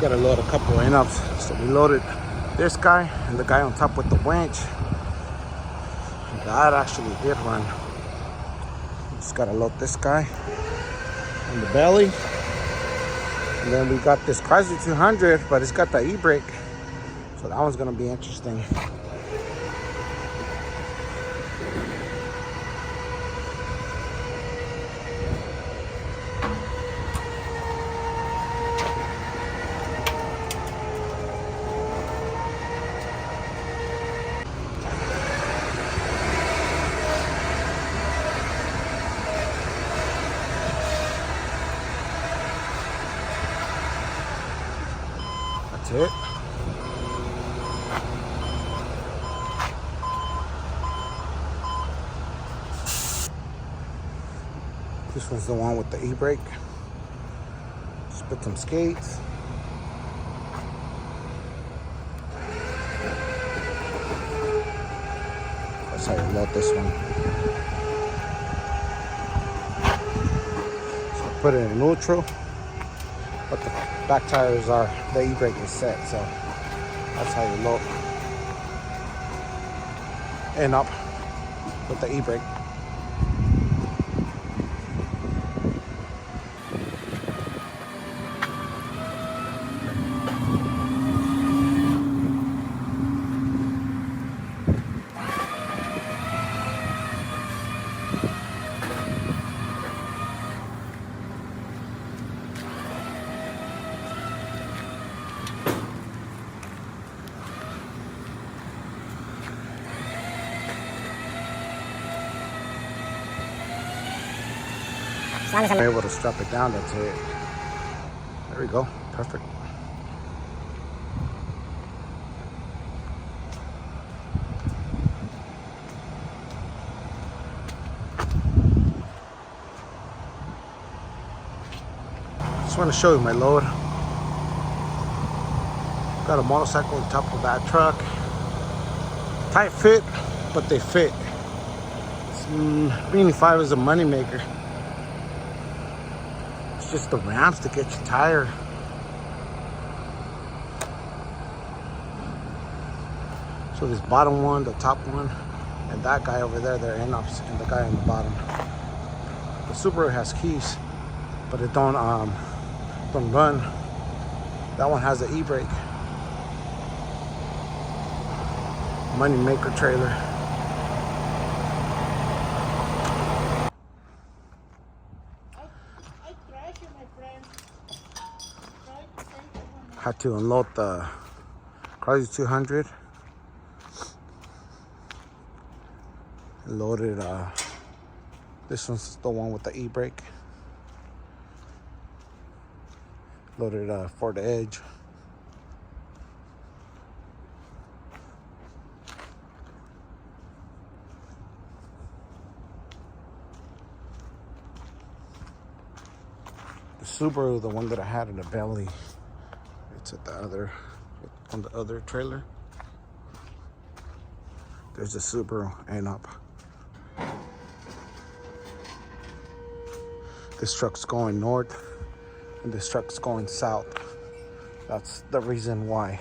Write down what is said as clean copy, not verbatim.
Gotta load a couple of enough. So we loaded this guy and the guy on top with the winch. That actually did run. Just gotta load this guy in the belly. And then we got this Chrysler 200, but it's got the e-brake. So that one's gonna be interesting. That's it. This one's the one with the e-brake. Just put some skates. That's how you load this one. So put it in neutral. But the back tires are, the e-brake is set, so that's how you load. And up with the e-brake. I'm able to strap it down, that's it. There we go, perfect. Just want to show you my load. Got a motorcycle on top of that truck. Tight fit, but they fit. Beanie 5 is a money maker. Just the ramps to get your tire. So this bottom one, the top one, and that guy over there, they're enough, and the guy on the bottom. The Subaru has keys, but it don't run. That one has an e-brake. Money maker trailer. Had to unload the Chrysler 200. Loaded, this one's the one with the e-brake. Loaded Ford Edge. The Subaru, the one that I had in the belly. It's at the other, on the other trailer. There's a Subaru and up. This truck's going north and this truck's going south. That's the reason why.